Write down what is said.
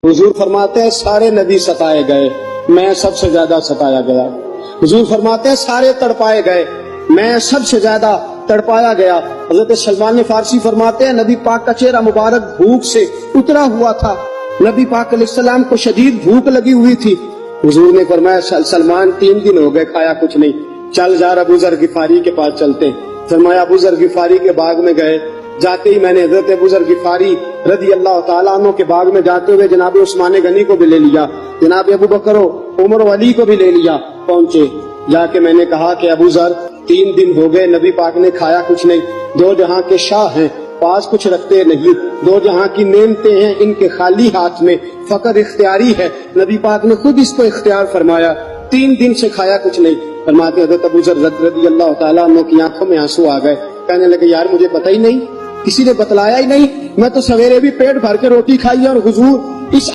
حضور فرماتے ہیں سارے نبی ستائے گئے، میں سب سے زیادہ ستایا گیا۔ حضور فرماتے ہیں سارے تڑپائے گئے، میں سب سے زیادہ تڑپایا گیا۔ حضرت سلمان فارسی فرماتے ہیں نبی پاک کا چہرہ مبارک بھوک سے اترا ہوا تھا، نبی پاک علیہ السلام کو شدید بھوک لگی ہوئی تھی۔ حضور نے فرمایا سلمان 3 دن ہو گئے کھایا کچھ نہیں، چل یار ابو ذر غفاری کے پاس چلتے۔ فرمایا ابو ذر غفاری کے باغ میں گئے، جاتے ہی میں نے حضرت ابو ذر غفاری رضی اللہ تعالیٰ عنہ کے باغ میں جاتے ہوئے جناب عثمان غنی کو بھی لے لیا، جناب ابو بکر و عمر و علی کو بھی لے لیا۔ پہنچے، جا کے میں نے کہا کہ ابو ذر 3 دن ہو گئے نبی پاک نے کھایا کچھ نہیں، 2 جہاں کے شاہ ہیں، پاس کچھ رکھتے نہیں، 2 جہاں کی نعمتیں ہیں ان کے خالی ہاتھ میں، فقر اختیاری ہے، نبی پاک نے خود اس کو اختیار فرمایا، 3 دن سے کھایا کچھ نہیں۔ فرماتے حضرت ابو ذر رضی اللہ تعالیٰ عنہ کی آنکھوں میں آنسو آ گئے، کہنے لگے یار مجھے پتہ ہی نہیں، کسی نے بتلایا ہی نہیں، میں تو سویرے بھی پیٹ بھر کے روٹی کھائی اور حضور اس